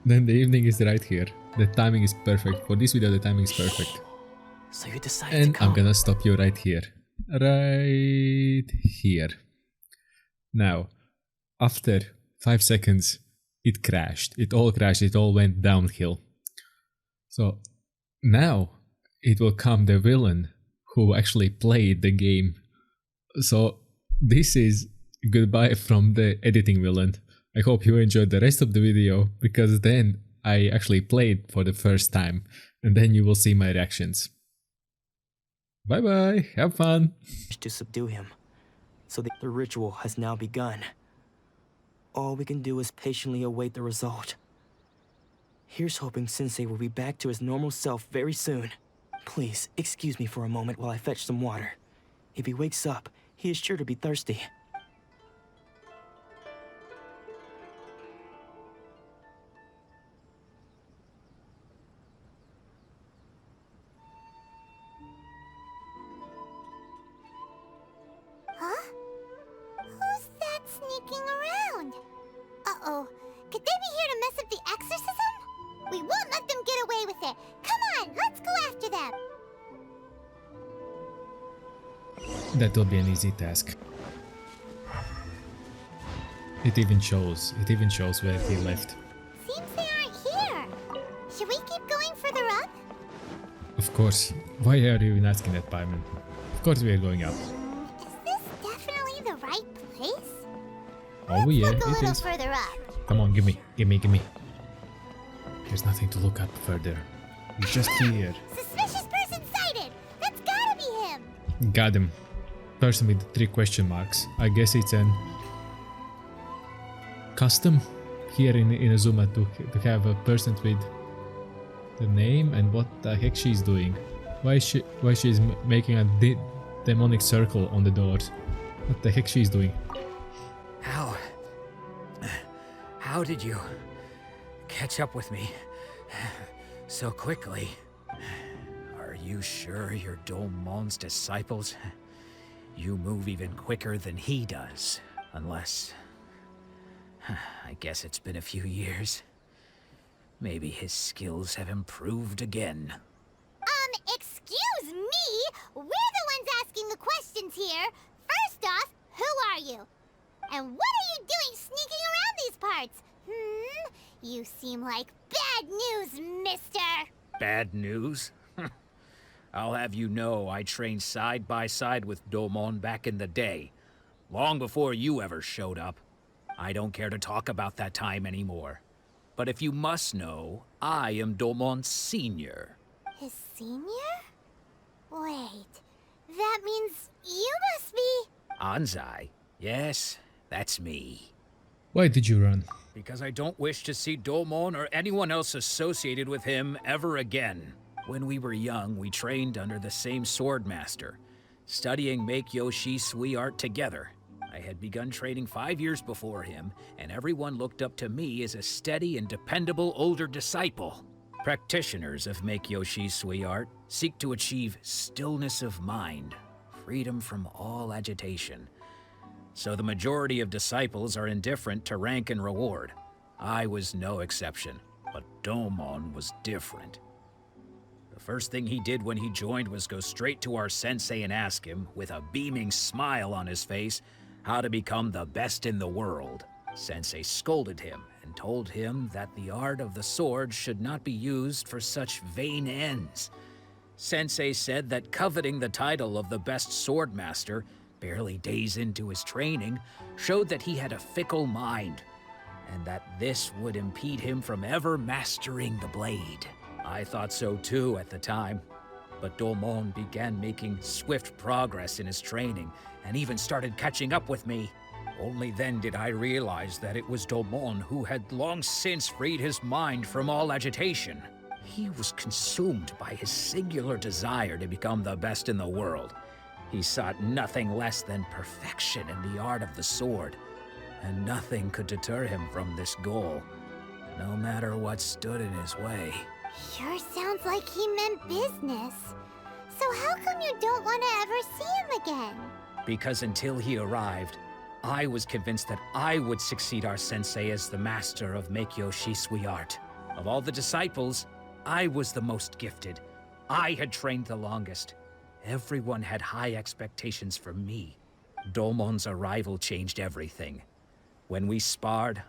Speaker 1: then the evening is right here. The timing is perfect. For this video, the timing is perfect.
Speaker 10: So you decided
Speaker 1: And
Speaker 10: to come.
Speaker 1: I'm gonna stop you right here. Right here. Now, after 5 seconds, it crashed. It all crashed. It all went downhill. So now it will come the villain who actually played the game. So this is goodbye from the editing villain. I hope you enjoyed the rest of the video, because then I actually played for the first time, and then you will see my reactions. Bye bye, have fun!
Speaker 9: To subdue him. So the ritual has now begun. All we can do is patiently await the result. Here's hoping Sensei will be back to his normal self very soon. Please, excuse me for a moment while I fetch some water. If he wakes up, he is sure to be thirsty.
Speaker 4: Huh? Who's that sneaking around? Uh-oh. Could they be here to mess up the exorcism? We won't let them get away with it. Come on, let's go after them.
Speaker 1: That will be an easy task. It even shows where he left.
Speaker 4: Seems they aren't here. Should we keep going further up?
Speaker 1: Of course. Why are you even asking that, Paimon? Of course we are going up.
Speaker 4: Is this definitely the right place?
Speaker 1: Oh yeah,
Speaker 4: Look a
Speaker 1: it
Speaker 4: little
Speaker 1: is.
Speaker 4: further up.
Speaker 1: Come on, gimme. There's nothing to look up further. He's just here.
Speaker 4: Suspicious person sighted! That's gotta be him!
Speaker 1: Got him. Person with 3 question marks. I guess it's an custom here in Inazuma to have a person with the name and what the heck she's doing. Why she's making a demonic circle on the doors. What the heck she's doing?
Speaker 2: How did you catch up with me so quickly? Are you sure you're Domon's disciples? You move even quicker than he does, unless... I guess it's been a few years. Maybe his skills have improved again.
Speaker 4: Excuse me? We're the ones asking the questions here. First off, who are you? And what are you doing sneaking around these parts? You seem like bad news, mister.
Speaker 12: Bad news? I'll have you know I trained side by side with Domon back in the day, long before you ever showed up. I don't care to talk about that time anymore. But if you must know, I am Domon's senior.
Speaker 4: His senior? Wait, that means you must be...
Speaker 12: Anzai? Yes, that's me.
Speaker 1: Why did you run?
Speaker 12: Because I don't wish to see Domon or anyone else associated with him ever again. When we were young, we trained under the same swordmaster, studying Make-Yoshi Sui art together. I had begun training 5 years before him, and everyone looked up to me as a steady and dependable older disciple. Practitioners of Make-Yoshi Sui art seek to achieve stillness of mind, freedom from all agitation. So the majority of disciples are indifferent to rank and reward. I was no exception, but Domon was different. The first thing he did when he joined was go straight to our sensei and ask him, with a beaming smile on his face, how to become the best in the world. Sensei scolded him and told him that the art of the sword should not be used for such vain ends. Sensei said that coveting the title of the best swordmaster, barely days into his training, showed that he had a fickle mind, and that this would impede him from ever mastering the blade. I thought so too at the time. But Domon began making swift progress in his training and even started catching up with me. Only then did I realize that it was Domon who had long since freed his mind from all agitation. He was consumed by his singular desire to become the best in the world. He sought nothing less than perfection in the art of the sword, and nothing could deter him from this goal, no matter what stood in his way.
Speaker 4: Sure sounds like he meant business. So how come you don't want to ever see him again?
Speaker 12: Because until he arrived, I was convinced that I would succeed our sensei as the master of Meikyo Shisui art. Of all the disciples, I was the most gifted. I had trained the longest. Everyone had high expectations for me. Domon's arrival changed everything. When we sparred,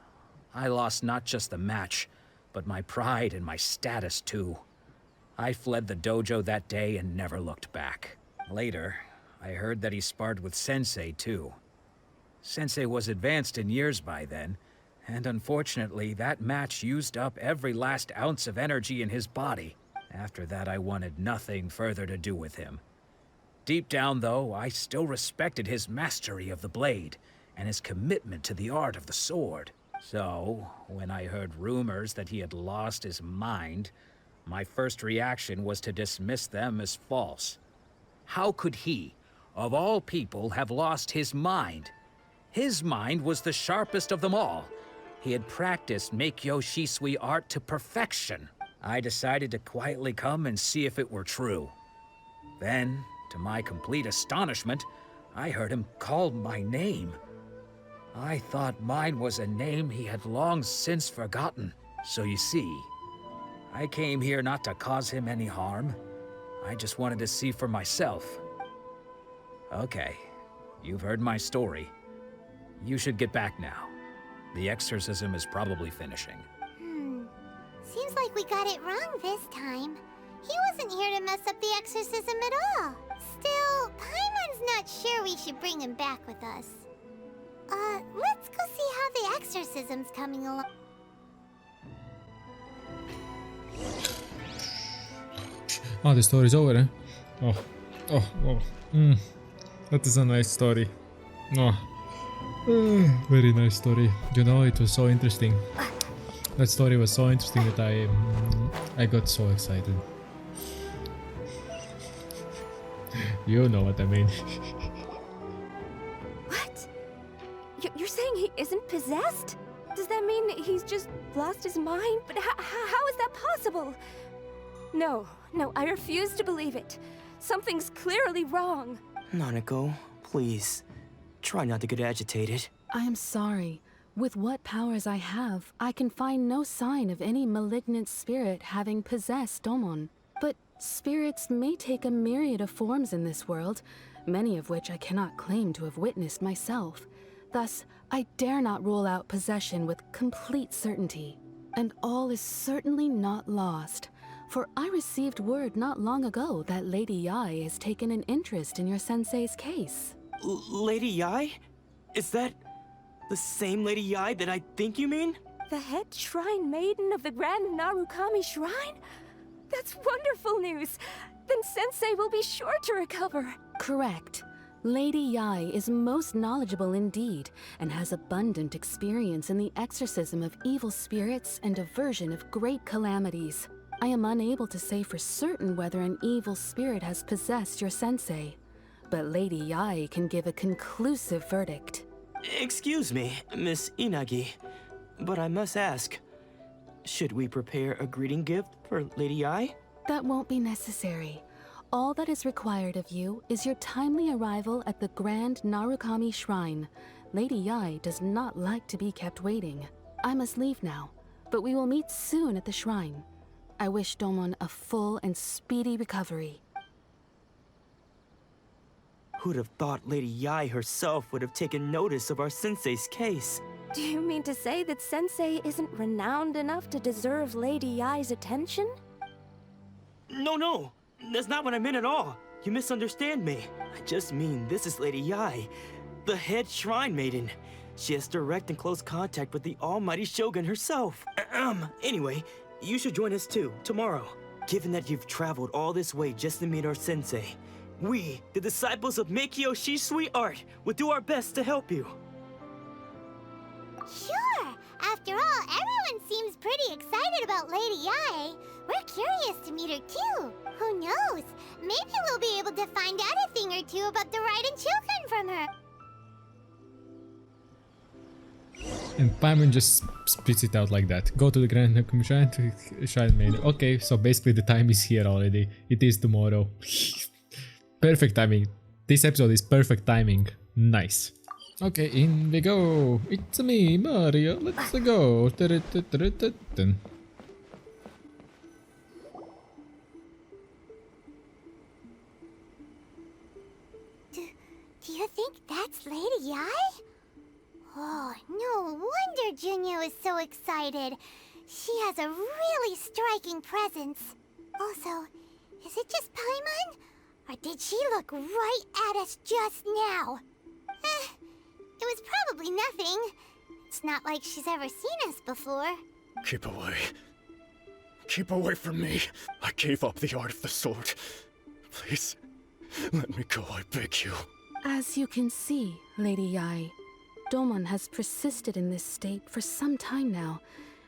Speaker 12: I lost not just the match, but my pride and my status too. I fled the dojo that day and never looked back. Later, I heard that he sparred with Sensei too. Sensei was advanced in years by then, and unfortunately that match used up every last ounce of energy in his body. After that I wanted nothing further to do with him. Deep down though, I still respected his mastery of the blade, and his commitment to the art of the sword. So, when I heard rumors that he had lost his mind, my first reaction was to dismiss them as false. How could he, of all people, have lost his mind? His mind was the sharpest of them all. He had practiced Meikyo Shisui art to perfection. I decided to quietly come and see if it were true. Then, to my complete astonishment, I heard him call my name. I thought mine was a name he had long since forgotten. So you see, I came here not to cause him any harm. I just wanted to see for myself. Okay, you've heard my story. You should get back now. The exorcism is probably finishing.
Speaker 4: Seems like we got it wrong this time. He wasn't here to mess up the exorcism at all. Still, Paimon's not sure we should bring him back with us. Let's go see how the exorcism's coming along.
Speaker 1: Oh, the story's over, eh? Oh. That is a nice story. Very nice story. You know, it was so interesting. That story was so interesting that I got so excited. You know what I mean.
Speaker 11: What? You're saying he isn't possessed? Does that mean he's just lost his mind? But how is that possible? No, I refuse to believe it. Something's clearly wrong.
Speaker 9: Nanako, please. Try not to get agitated.
Speaker 13: I am sorry. With what powers I have, I can find no sign of any malignant spirit having possessed Domon. But spirits may take a myriad of forms in this world, many of which I cannot claim to have witnessed myself. Thus, I dare not rule out possession with complete certainty. And all is certainly not lost, for I received word not long ago that Lady Yai has taken an interest in your sensei's case.
Speaker 9: Lady Yai? Is that the same Lady Yai that I think you mean?
Speaker 11: The head shrine maiden of the Grand Narukami Shrine? That's wonderful news! Then Sensei will be sure to recover.
Speaker 13: Correct. Lady Yai is most knowledgeable indeed, and has abundant experience in the exorcism of evil spirits and aversion of great calamities. I am unable to say for certain whether an evil spirit has possessed your sensei, but Lady Yai can give a conclusive verdict.
Speaker 9: Excuse me, Miss Inagi, but I must ask, should we prepare a greeting gift for Lady Yai?
Speaker 13: That won't be necessary. All that is required of you is your timely arrival at the Grand Narukami Shrine. Lady Yai does not like to be kept waiting. I must leave now, but we will meet soon at the shrine. I wish Domon a full and speedy recovery.
Speaker 9: Who'd have thought Lady Yai herself would have taken notice of our sensei's case?
Speaker 11: Do you mean to say that Sensei isn't renowned enough to deserve Lady Yai's attention?
Speaker 9: No, that's not what I meant at all. You misunderstand me. I just mean this is Lady Yai, the head shrine maiden. She has direct and close contact with the almighty Shogun herself. Anyway, you should join us too, tomorrow. Given that you've traveled all this way just to meet our sensei, we, the disciples of Meikyo Shisui Art, will do our best to help you.
Speaker 4: Sure! After all, everyone seems pretty excited about Lady Yae. We're curious to meet her too. Who knows? Maybe we'll be able to find out a thing or two about the Raiden Shogun from her.
Speaker 1: And Paimon just spits it out like that. Go to the Grand Commission to Shrine Main. Okay, so basically the time is here already. It is tomorrow. Perfect timing. This episode is perfect timing. Nice. Okay, in we go. It's me, Mario. Let's go.
Speaker 4: Do you think that's Lady Yae? Oh, no wonder Junya is so excited. She has a really striking presence. Also, is it just Paimon? Or did she look right at us just now? It was probably nothing. It's not like she's ever seen us before.
Speaker 14: Keep away. Keep away from me. I gave up the art of the sword. Please, let me go, I beg you.
Speaker 13: As you can see, Lady Yae, Domon has persisted in this state for some time now.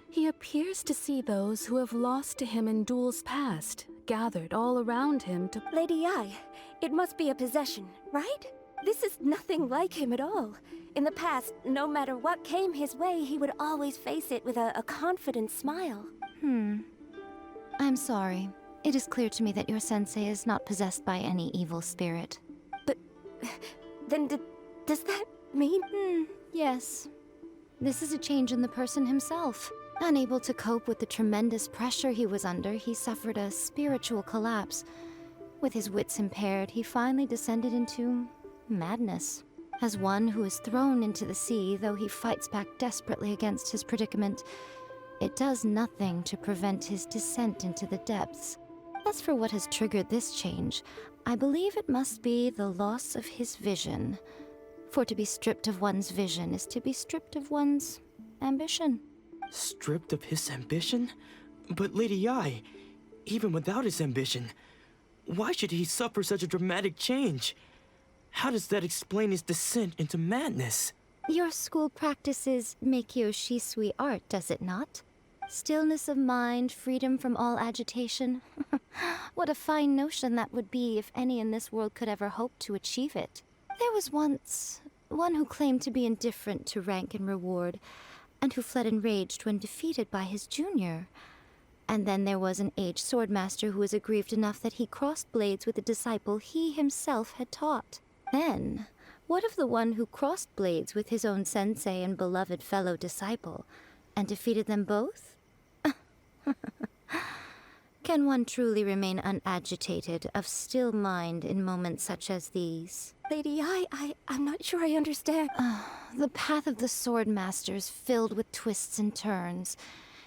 Speaker 13: He appears to see those who have lost to him in duels past, gathered all around him to—
Speaker 15: Lady Yae, it must be a possession, right? This is nothing like him at all. In the past, no matter what came his way, he would always face it with a confident smile.
Speaker 11: I'm sorry. It is clear to me that your sensei is not possessed by any evil spirit.
Speaker 15: But then does that mean?
Speaker 11: Yes. This is a change in the person himself. Unable to cope with the tremendous pressure he was under, he suffered a spiritual collapse. With his wits impaired, he finally descended into madness. As one who is thrown into the sea, though he fights back desperately against his predicament, it does nothing to prevent his descent into the depths. As for what has triggered this change, I believe it must be the loss of his vision. For to be stripped of one's vision is to be stripped of one's ambition.
Speaker 9: Stripped of his ambition? But Lady Yae, even without his ambition, why should he suffer such a dramatic change? How does that explain his descent into madness?
Speaker 11: Your school practices Meikyo Shisui art, does it not? Stillness of mind, freedom from all agitation. What a fine notion that would be if any in this world could ever hope to achieve it. There was once one who claimed to be indifferent to rank and reward, and who fled enraged when defeated by his junior. And then there was an aged swordmaster who was aggrieved enough that he crossed blades with a disciple he himself had taught. Then, what of the one who crossed blades with his own sensei and beloved fellow disciple, and defeated them both? Can one truly remain unagitated, of still mind in moments such as these?
Speaker 15: Lady Yae, I'm not sure I understand.
Speaker 11: The path of the Swordmaster is filled with twists and turns.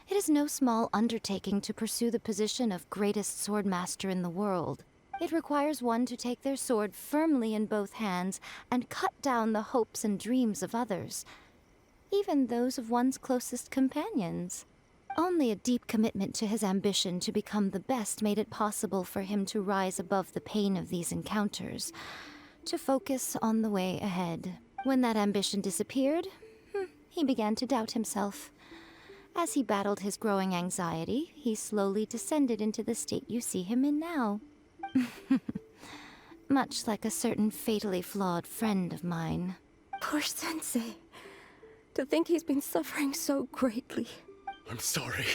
Speaker 11: It is no small undertaking to pursue the position of greatest Swordmaster in the world. It requires one to take their sword firmly in both hands and cut down the hopes and dreams of others, even those of one's closest companions. Only a deep commitment to his ambition to become the best made it possible for him to rise above the pain of these encounters, to focus on the way ahead. When that ambition disappeared, he began to doubt himself. As he battled his growing anxiety, he slowly descended into the state you see him in now. Much like a certain fatally flawed friend of mine.
Speaker 15: Poor sensei. To think he's been suffering so greatly.
Speaker 14: I'm sorry.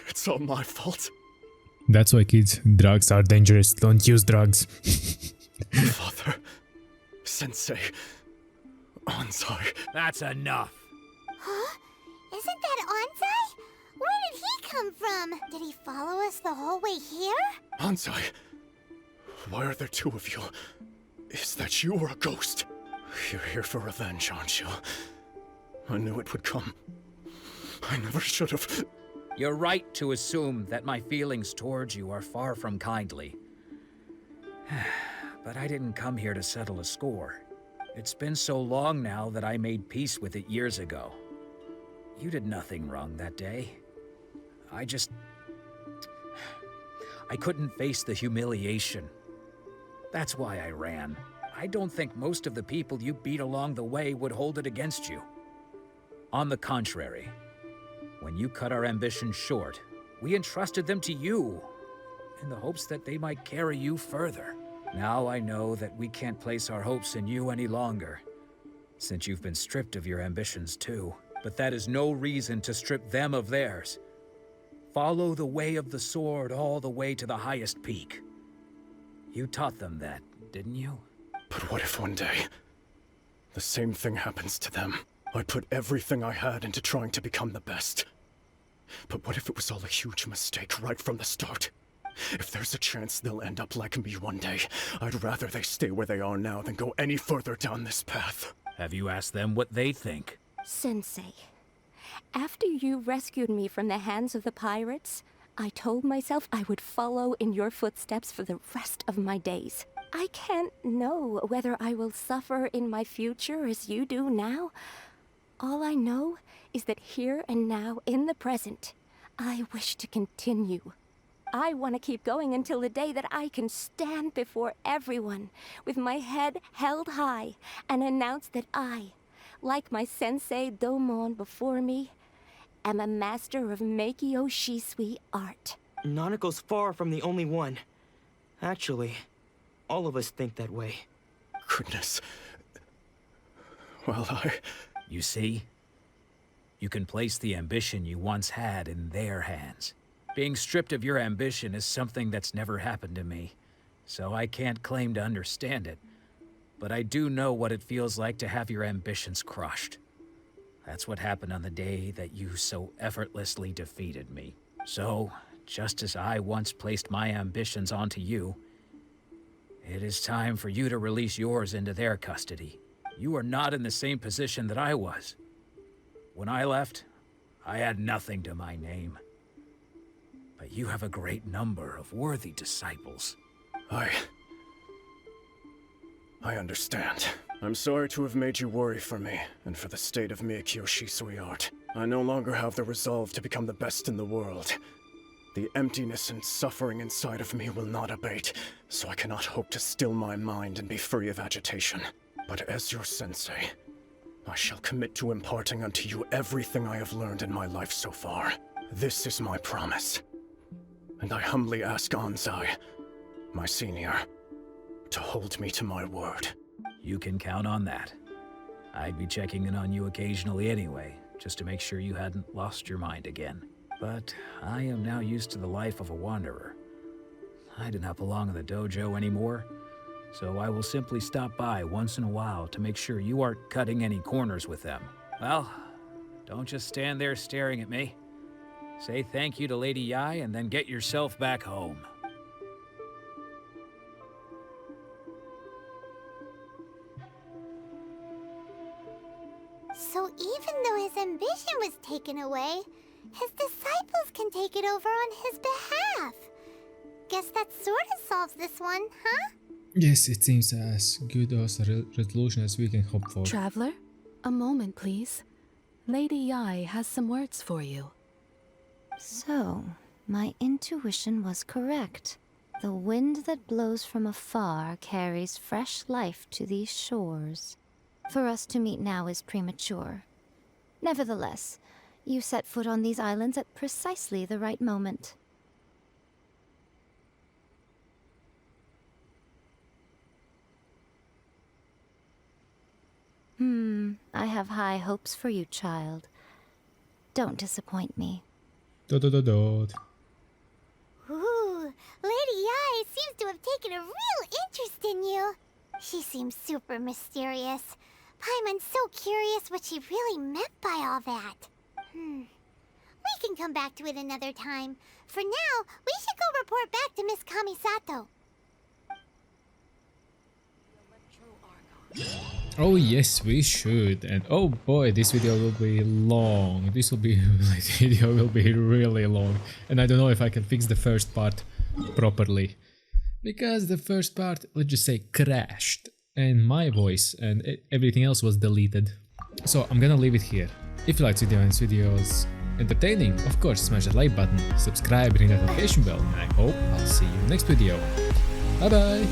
Speaker 14: It's all my fault.
Speaker 1: That's why, kids, drugs are dangerous. Don't use drugs.
Speaker 14: Father, Sensei, Ansai.
Speaker 12: That's enough.
Speaker 4: Huh? Isn't that Ansai? Where did he come from? Did he follow us the whole way here?
Speaker 14: Ansai, why are there two of you? Is that you or a ghost? You're here for revenge, aren't you? I knew it would come. I never should have.
Speaker 12: You're right to assume that my feelings towards you are far from kindly. But I didn't come here to settle a score. It's been so long now that I made peace with it years ago. You did nothing wrong that day. I just... I couldn't face the humiliation. That's why I ran. I don't think most of the people you beat along the way would hold it against you. On the contrary, when you cut our ambitions short, we entrusted them to you, in the hopes that they might carry you further. Now I know that we can't place our hopes in you any longer, since you've been stripped of your ambitions too. But that is no reason to strip them of theirs. Follow the way of the sword all the way to the highest peak. You taught them that, didn't you?
Speaker 14: But what if one day, the same thing happens to them? I put everything I had into trying to become the best. But what if it was all a huge mistake right from the start? If there's a chance they'll end up like me one day, I'd rather they stay where they are now than go any further down this path.
Speaker 12: Have you asked them what they think?
Speaker 15: Sensei, after you rescued me from the hands of the pirates, I told myself I would follow in your footsteps for the rest of my days. I can't know whether I will suffer in my future as you do now. All I know is that here and now, in the present, I wish to continue. I want to keep going until the day that I can stand before everyone with my head held high and announce that I, like my sensei Domon before me, am a master of Meikyo Shisui art.
Speaker 9: Nanako's far from the only one. Actually, all of us think that way.
Speaker 14: Goodness. Well,
Speaker 12: You see? You can place the ambition you once had in their hands. Being stripped of your ambition is something that's never happened to me, so I can't claim to understand it. But I do know what it feels like to have your ambitions crushed. That's what happened on the day that you so effortlessly defeated me. So, just as I once placed my ambitions onto you, it is time for you to release yours into their custody. You are not in the same position that I was. When I left, I had nothing to my name. But you have a great number of worthy disciples.
Speaker 14: I understand. I'm sorry to have made you worry for me, and for the state of Meikyo Shisui art. I no longer have the resolve to become the best in the world. The emptiness and suffering inside of me will not abate, so I cannot hope to still my mind and be free of agitation. But as your sensei, I shall commit to imparting unto you everything I have learned in my life so far. This is my promise. And I humbly ask Anzai, my senior, to hold me to my word.
Speaker 12: You can count on that. I'd be checking in on you occasionally anyway, just to make sure you hadn't lost your mind again. But I am now used to the life of a wanderer. I do not belong in the dojo anymore, so I will simply stop by once in a while to make sure you aren't cutting any corners with them. Well, don't just stand there staring at me. Say thank you to Lady Yai and then get yourself back home.
Speaker 4: So even though his ambition was taken away, his disciples can take it over on his behalf. Guess that sort of solves this one, huh?
Speaker 1: Yes, it seems as good as a resolution as we can hope for.
Speaker 13: Traveler, a moment please. Lady Yai has some words for you.
Speaker 16: So, my intuition was correct. The wind that blows from afar carries fresh life to these shores. For us to meet now is premature. Nevertheless, you set foot on these islands at precisely the right moment. I have high hopes for you, child. Don't disappoint me.
Speaker 1: Dot.
Speaker 4: Ooh, Lady Yai seems to have taken a real interest in you. She seems super mysterious. Paimon's so curious what she really meant by all that. We can come back to it another time. For now, we should go report back to Miss Kamisato.
Speaker 1: Oh yes, we should. And oh boy, this video will be long. This video will be really long. And I don't know if I can fix the first part properly. Because the first part, let's just say, crashed. And my voice and everything else was deleted. So I'm gonna leave it here. If you liked this video and videos, entertaining, of course smash that like button, subscribe, ring that notification bell, and I hope I'll see you in the next video. Bye bye!